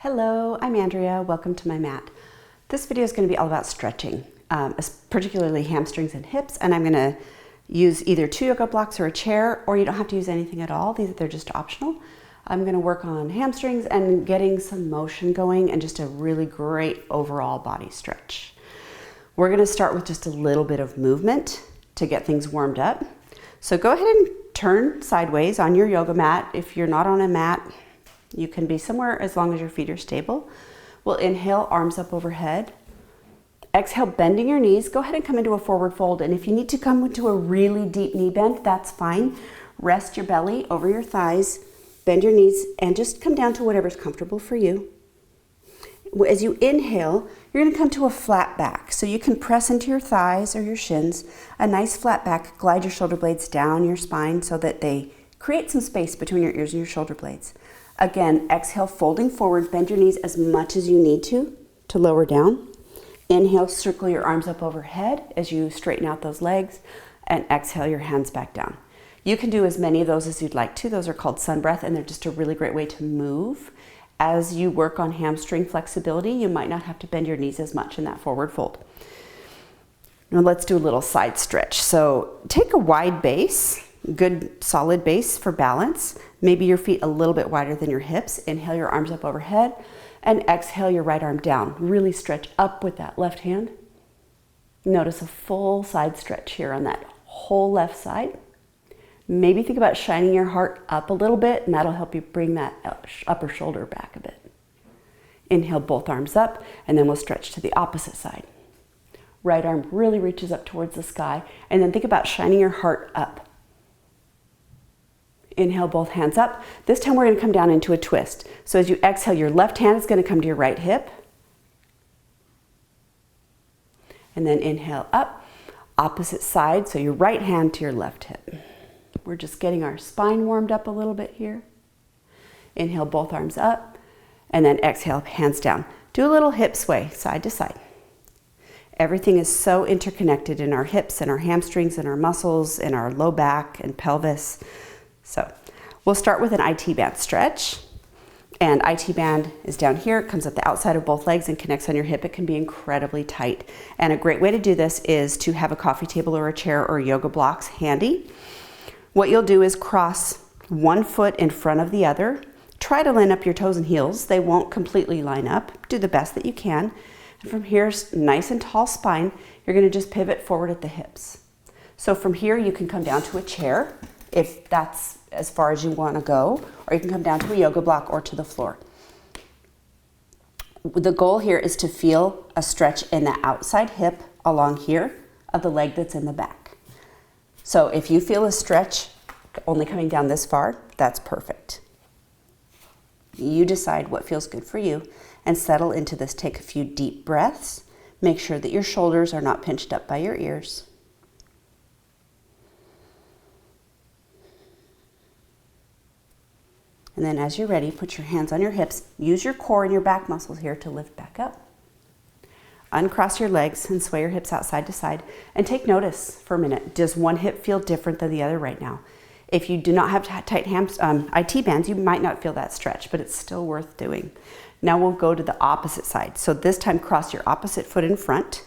Hello, I'm Andrea. Welcome to my mat. This video is going to be all about stretching, particularly hamstrings and hips, and I'm going to use either 2 yoga blocks or a chair, or you don't have to use anything at all. They're just optional. I'm going to work on hamstrings and getting some motion going and just a really great overall body stretch. We're going to start with just a little bit of movement to get things warmed up. So go ahead and turn sideways on your yoga mat. If you're not on a mat, you can be somewhere as long as your feet are stable. We'll inhale, arms up overhead. Exhale, bending your knees. Go ahead and come into a forward fold. And if you need to come into a really deep knee bend, that's fine. Rest your belly over your thighs, bend your knees, and just come down to whatever's comfortable for you. As you inhale, you're gonna come to a flat back. So you can press into your thighs or your shins, a nice flat back. Glide your shoulder blades down your spine so that they create some space between your ears and your shoulder blades. Again, exhale, folding forward, bend your knees as much as you need to lower down. Inhale, circle your arms up overhead as you straighten out those legs, and exhale your hands back down. You can do as many of those as you'd like to. Those are called sun breath, and they're just a really great way to move. As you work on hamstring flexibility, you might not have to bend your knees as much in that forward fold. Now let's do a little side stretch. So take a wide base, good solid base for balance. Maybe your feet a little bit wider than your hips. Inhale your arms up overhead and exhale your right arm down. Really stretch up with that left hand. Notice a full side stretch here on that whole left side. Maybe think about shining your heart up a little bit, and that'll help you bring that upper shoulder back a bit. Inhale both arms up, and then we'll stretch to the opposite side. Right arm really reaches up towards the sky, and then think about shining your heart up. Inhale both hands up. This time we're going to come down into a twist. So as you exhale, your left hand is going to come to your right hip. And then inhale up, opposite side, so your right hand to your left hip. We're just getting our spine warmed up a little bit here. Inhale both arms up, and then exhale, hands down. Do a little hip sway, side to side. Everything is so interconnected in our hips and our hamstrings and our muscles and our low back and pelvis. So we'll start with an IT band stretch, and IT band is down here. It comes up the outside of both legs and connects on your hip. It can be incredibly tight, and a great way to do this is to have a coffee table or a chair or yoga blocks handy. What you'll do is cross one foot in front of the other. Try to line up your toes and heels. They won't completely line up. Do the best that you can. And from here, nice and tall spine, you're going to just pivot forward at the hips. So from here, you can come down to a chair if that's as far as you want to go, or you can come down to a yoga block or to the floor. The goal here is to feel a stretch in the outside hip along here of the leg that's in the back. So if you feel a stretch only coming down this far, that's perfect. You decide what feels good for you and settle into this. Take a few deep breaths. Make sure that your shoulders are not pinched up by your ears. And then as you're ready, put your hands on your hips. Use your core and your back muscles here to lift back up. Uncross your legs and sway your hips out side to side, and take notice for a minute. Does one hip feel different than the other right now? If you do not have tight IT bands, you might not feel that stretch, but it's still worth doing. Now we'll go to the opposite side. So this time cross your opposite foot in front.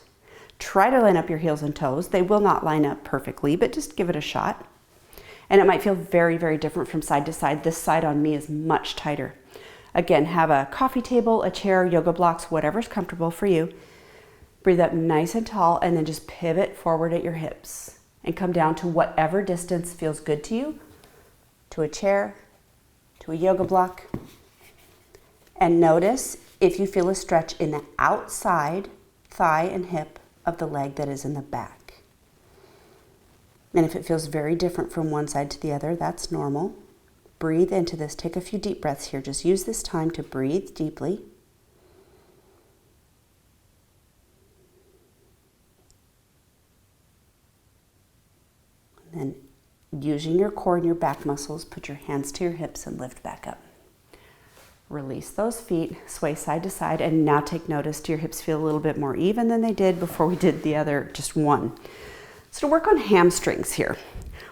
Try to line up your heels and toes. They will not line up perfectly, but just give it a shot. And it might feel very, very different from side to side. This side on me is much tighter. Again, have a coffee table, a chair, yoga blocks, whatever's comfortable for you. Breathe up nice and tall, and then just pivot forward at your hips and come down to whatever distance feels good to you, to a chair, to a yoga block. And notice if you feel a stretch in the outside thigh and hip of the leg that is in the back. And if it feels very different from one side to the other, that's normal. Breathe into this. Take a few deep breaths here. Just use this time to breathe deeply. And using your core and your back muscles, put your hands to your hips and lift back up. Release those feet, sway side to side, and now take notice. Do your hips feel a little bit more even than they did before we did the other, just one? So to work on hamstrings here,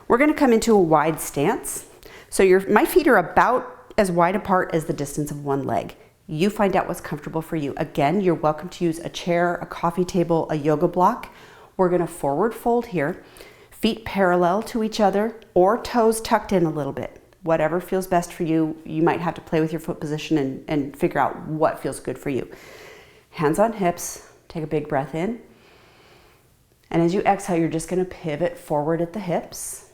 we're going to come into a wide stance. So my feet are about as wide apart as the distance of one leg. You find out what's comfortable for you. Again, you're welcome to use a chair, a coffee table, a yoga block. We're gonna forward fold here, feet parallel to each other or toes tucked in a little bit. Whatever feels best for you. You might have to play with your foot position and figure out what feels good for you. Hands on hips, take a big breath in. And as you exhale, you're just gonna pivot forward at the hips.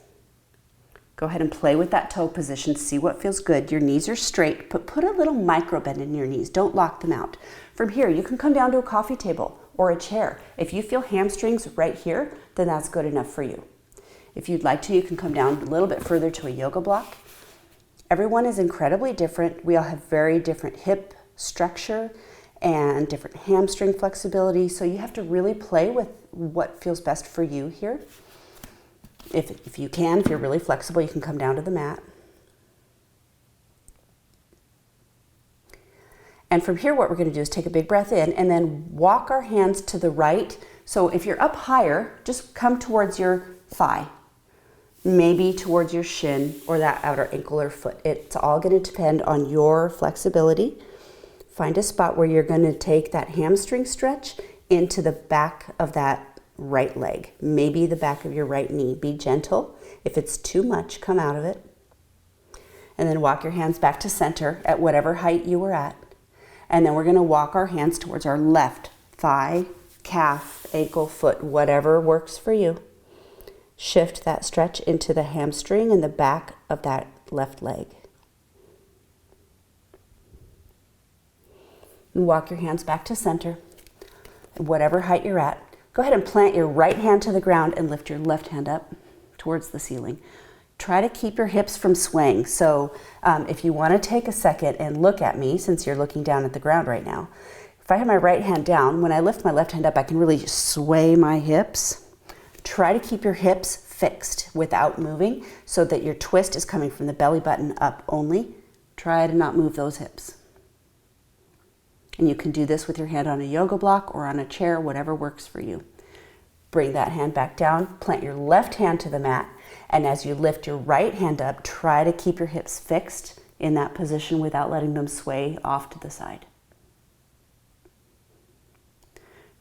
Go ahead and play with that toe position, see what feels good. Your knees are straight, but put a little micro bend in your knees. Don't lock them out. From here, you can come down to a coffee table or a chair. If you feel hamstrings right here, then that's good enough for you. If you'd like to, you can come down a little bit further to a yoga block. Everyone is incredibly different. We all have very different hip structure and different hamstring flexibility. So you have to really play with what feels best for you here. If you can, if you're really flexible, you can come down to the mat. And from here, what we're going to do is take a big breath in and then walk our hands to the right. So if you're up higher, just come towards your thigh, maybe towards your shin or that outer ankle or foot. It's all going to depend on your flexibility. Find a spot where you're going to take that hamstring stretch into the back of that right leg, maybe the back of your right knee. Be gentle. If it's too much, come out of it. And then walk your hands back to center at whatever height you were at. And then we're going to walk our hands towards our left thigh, calf, ankle, foot, whatever works for you. Shift that stretch into the hamstring and the back of that left leg. And walk your hands back to center at whatever height you're at. Go ahead and plant your right hand to the ground and lift your left hand up towards the ceiling. Try to keep your hips from swaying. So if you want to take a second and look at me, since you're looking down at the ground right now, if I have my right hand down, when I lift my left hand up, I can really sway my hips. Try to keep your hips fixed without moving so that your twist is coming from the belly button up only. Try to not move those hips. And you can do this with your hand on a yoga block or on a chair, whatever works for you. Bring that hand back down, plant your left hand to the mat, and as you lift your right hand up, try to keep your hips fixed in that position without letting them sway off to the side.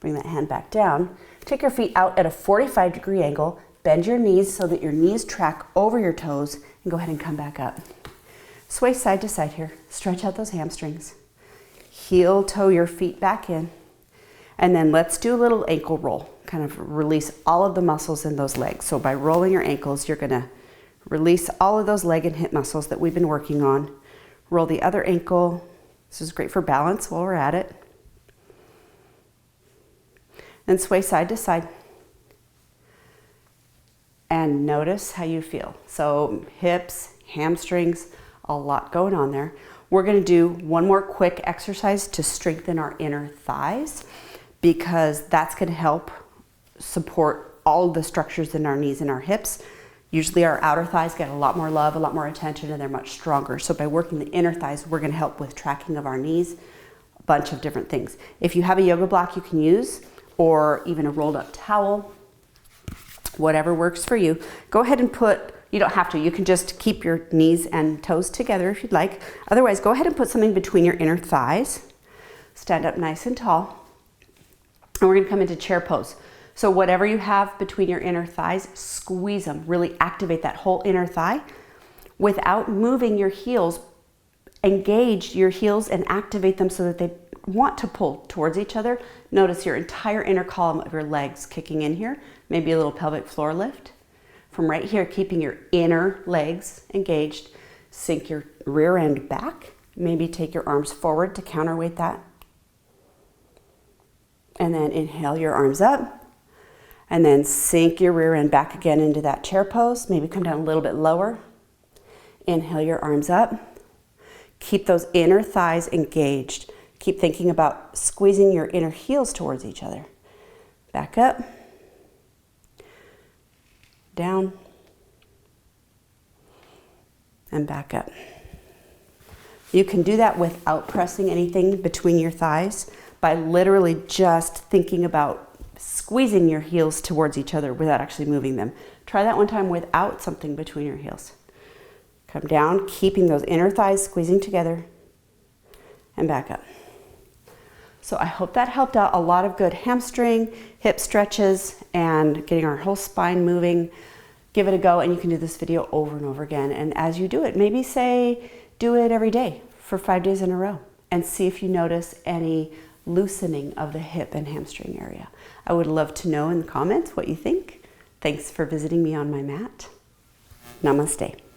Bring that hand back down. Take your feet out at a 45-degree angle, bend your knees so that your knees track over your toes, and go ahead and come back up. Sway side to side here. Stretch out those hamstrings. Heel toe your feet back in. And then let's do a little ankle roll. Kind of release all of the muscles in those legs. So by rolling your ankles, you're gonna release all of those leg and hip muscles that we've been working on. Roll the other ankle. This is great for balance while we're at it. And sway side to side. And notice how you feel. So hips, hamstrings, a lot going on there. We're gonna do one more quick exercise to strengthen our inner thighs because that's gonna help support all the structures in our knees and our hips. Usually our outer thighs get a lot more love, a lot more attention, and they're much stronger. So by working the inner thighs, we're gonna help with tracking of our knees, a bunch of different things. If you have a yoga block you can use, or even a rolled up towel, whatever works for you. Go ahead and put, you don't have to, you can just keep your knees and toes together if you'd like. Otherwise, go ahead and put something between your inner thighs. Stand up nice and tall. And we're gonna come into chair pose. So whatever you have between your inner thighs, squeeze them, really activate that whole inner thigh. Without moving your heels, engage your heels and activate them so that they want to pull towards each other. Notice your entire inner column of your legs kicking in here. Maybe a little pelvic floor lift. From right here, keeping your inner legs engaged, sink your rear end back. Maybe take your arms forward to counterweight that. And then inhale your arms up. And then sink your rear end back again into that chair pose. Maybe come down a little bit lower. Inhale your arms up. Keep those inner thighs engaged. Keep thinking about squeezing your inner heels towards each other. Back up. Down. And back up. You can do that without pressing anything between your thighs by literally just thinking about squeezing your heels towards each other without actually moving them. Try that one time without something between your heels. Come down, keeping those inner thighs squeezing together. and back up. So I hope that helped out. A lot of good hamstring, hip stretches, and getting our whole spine moving. Give it a go, and you can do this video over and over again. And as you do it, maybe say, do it every day for 5 days in a row, and see if you notice any loosening of the hip and hamstring area. I would love to know in the comments what you think. Thanks for visiting me on my mat. Namaste.